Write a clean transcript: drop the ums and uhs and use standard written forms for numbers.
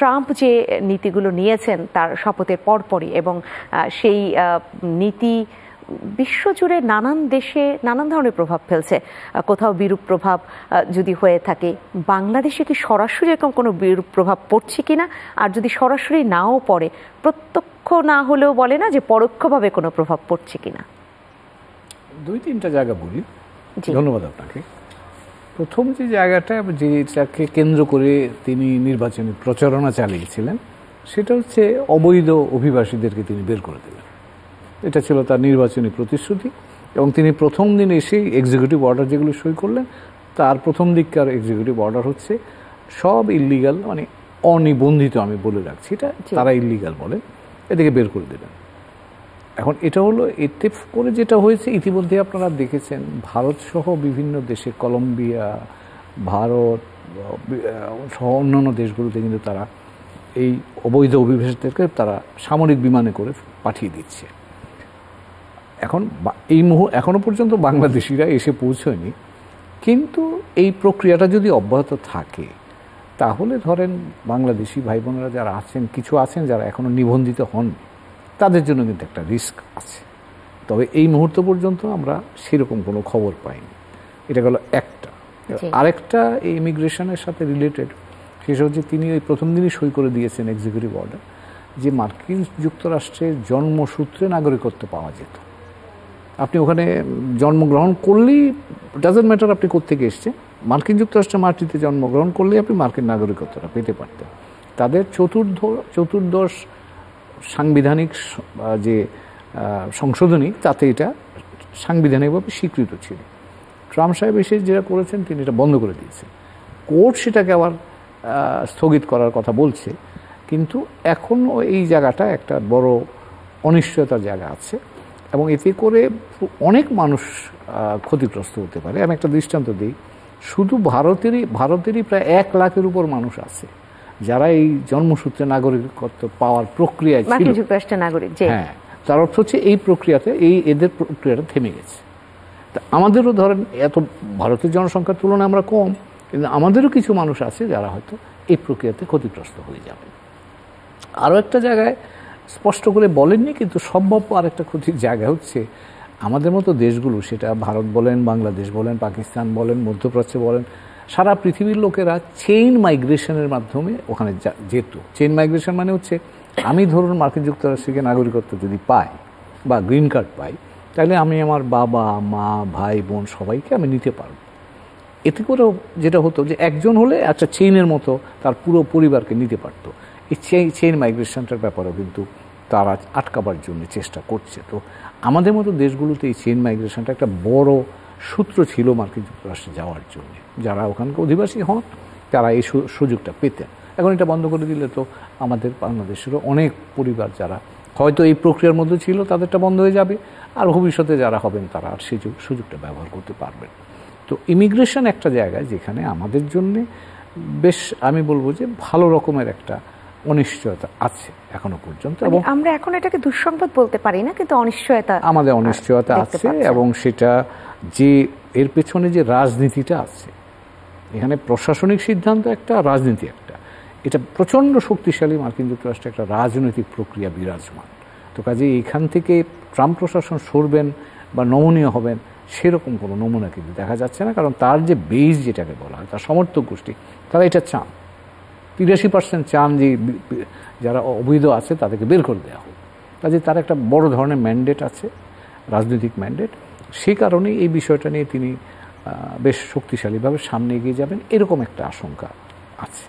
Trump যে নীতিগুলো নিয়েছেন তার শপথের পরপরই, এবং সেই নীতি বিশ্বজুড়ে নানান দেশে নানান ধরনের প্রভাব ফেলছে। কোথাও বিরূপ প্রভাব যদি হয়ে থাকে, বাংলাদেশে কি সরাসরি এরকম কোনো বিরূপ প্রভাব পড়ছে কিনা, আর যদি সরাসরি নাও পড়ে, প্রত্যক্ষ না হলেও বলে না যে পরোক্ষভাবে কোনো প্রভাব পড়ছে কিনা? দুই তিনটা জায়গা বলি। ধন্যবাদ আপনাকে। প্রথম যে জায়গাটা, যেটাকে কেন্দ্র করে তিনি নির্বাচনী প্রচারণা চালিয়েছিলেন, সেটা হচ্ছে অবৈধ অভিবাসীদেরকে তিনি বের করে দেবেন। এটা ছিল তার নির্বাচনী প্রতিশ্রুতি, এবং তিনি প্রথম দিন এসেই এক্সিকিউটিভ অর্ডার যেগুলো সই করলেন, তার প্রথম দিককার এক্সিকিউটিভ অর্ডার হচ্ছে সব ইল্লিগাল, মানে অনিবন্ধিত, আমি বলে রাখছি, এটা তারা ইল্লিগাল বলে, এদিকে বের করে দেবেন। এখন এটা হলো, এতে করে যেটা হয়েছে ইতিমধ্যে আপনারা দেখেছেন, ভারত সহ বিভিন্ন দেশে, কলম্বিয়া, ভারত সহ অন্যান্য দেশগুলোতে কিন্তু তারা এই অবৈধ অভিবাসীদেরকে তারা সামরিক বিমানে করে পাঠিয়ে দিচ্ছে। এখন এখনো পর্যন্ত বাংলাদেশিরা এসে পৌঁছয়নি, কিন্তু এই প্রক্রিয়াটা যদি অব্যাহত থাকে, তাহলে ধরেন বাংলাদেশি ভাই বোনেরা যারা আছেন, কিছু আছেন যারা এখনো নিবন্ধিত হননি, তাদের জন্য কিন্তু একটা রিস্ক আছে। তবে এই মুহূর্ত পর্যন্ত আমরা সেরকম কোনো খবর পাইনি। এটা গেল একটা। আরেকটা এই ইমিগ্রেশনের সাথে রিলেটেড, সেটা হচ্ছে তিনি ওই প্রথম দিনই সই করে দিয়েছেন এক্সিকিউটিভ অর্ডার, যে মার্কিন যুক্তরাষ্ট্রের জন্মসূত্রে নাগরিকত্ব পাওয়া যেত। আপনি ওখানে জন্মগ্রহণ করলেই, ডাজেন্ট ম্যাটার আপনি কোত্থেকে এসছেন, মার্কিন যুক্তরাষ্ট্রের মাটিতে জন্মগ্রহণ করলেই আপনি মার্কিন নাগরিকত্বটা পেতে পারতেন। তাদের চতুর্দশ সাংবিধানিক যে সংশোধনী, তাতে এটা সাংবিধানিকভাবে স্বীকৃত ছিল। ট্রাম্প সাহেব এসে যেটা করেছেন, তিনি এটা বন্ধ করে দিয়েছেন। কোর্ট সেটাকে আবার স্থগিত করার কথা বলছে, কিন্তু এখনও এই জায়গাটা একটা বড় অনিশ্চয়তার জায়গা আছে, এবং এতে করে অনেক মানুষ ক্ষতিগ্রস্ত হতে পারে। আমি একটা দৃষ্টান্ত দিই, শুধু ভারতেরই প্রায় 1 লাখের উপর মানুষ আছে যারা এই জন্মসূত্রে নাগরিকত্ব পাওয়ার প্রক্রিয়ায় ছিল। হ্যাঁ, তার অর্থ হচ্ছে এই প্রক্রিয়াতে, এদের প্রক্রিয়াটা থেমে গেছে। তা আমাদেরও ধরেন, এত ভারতের জনসংখ্যার তুলনায় আমরা কম, কিন্তু আমাদেরও কিছু মানুষ আছে যারা হয়তো এই প্রক্রিয়াতে ক্ষতিগ্রস্ত হয়ে যাবে। আরও একটা জায়গায় স্পষ্ট করে বলেননি, কিন্তু সম্ভাব্য আরেকটা ক্ষতির জায়গা হচ্ছে, আমাদের মতো দেশগুলো, সেটা ভারত বলেন, বাংলাদেশ বলেন, পাকিস্তান বলেন, মধ্যপ্রাচ্য বলেন, সারা পৃথিবীর লোকেরা চেইন মাইগ্রেশনের মাধ্যমে ওখানে যেত। চেইন মাইগ্রেশন মানে হচ্ছে, আমি ধরুন মার্কিন যুক্তরাষ্ট্রকে নাগরিকত্ব যদি পাই বা গ্রিন কার্ড পাই, তাহলে আমি আমার বাবা মা ভাই বোন সবাইকে আমি নিতে পারব। এতে করেও যেটা হতো যে একজন হলে একটা চেইনের মতো তার পুরো পরিবারকে নিতে পারতো। এই চেইন মাইগ্রেশনটার ব্যাপারেও কিন্তু তারা আটকাবার জন্য চেষ্টা করছে। তো আমাদের মতো দেশগুলোতে এই চেইন মাইগ্রেশনটা একটা বড় সূত্র ছিল মার্কিন যুক্তরাষ্ট্রে যাওয়ার জন্য। যারা ওখানকার অধিবাসী হন তারা এই সুযোগটা পেতেন। এখন এটা বন্ধ করে দিলে তো আমাদের বাংলাদেশেরও অনেক পরিবার যারা হয়তো এই প্রক্রিয়ার মধ্যে ছিল, তাদেরটা বন্ধ হয়ে যাবে, আর ভবিষ্যতে যারা হবেন তারা আর সেই সুযোগটা ব্যবহার করতে পারবেন। তো ইমিগ্রেশন একটা জায়গায় যেখানে আমাদের জন্য বেশ, আমি বলবো যে ভালো রকমের একটা অনিশ্চয়তা আছে এখনো পর্যন্ত, এবং আমরা এখন এটাকে দুঃসংবাদ বলতে পারি না, কিন্তু অনিশ্চয়তা, আমাদের অনিশ্চয়তা আছে, এবং সেটা যে এর পেছনে যে রাজনীতিটা আছে, এখানে প্রশাসনিক সিদ্ধান্ত একটা, রাজনীতি একটা, এটা প্রচণ্ড শক্তিশালী মার্কিন যুক্তরাষ্ট্রে একটা রাজনৈতিক প্রক্রিয়া বিরাজমান। তো কাজে এখান থেকে ট্রাম্প প্রশাসন সরবেন বা নমনীয় হবেন, সেরকম কোনো নমুনা কিন্তু দেখা যাচ্ছে না। কারণ তার যে বেস, যেটাকে বলা হয়, তার সমর্থক গোষ্ঠী, তারা এটা চান, 83% চান যে যারা অবৈধ আছে তাদেরকে বের করে দেওয়া হোক। কাজে তার একটা বড় ধরনের ম্যান্ডেট আছে, রাজনৈতিক ম্যান্ডেট। সেই কারণেই এই বিষয়টা নিয়ে তিনি বেশ শক্তিশালীভাবে সামনে এগিয়ে যাবেন, এরকম একটা আশঙ্কা আছে।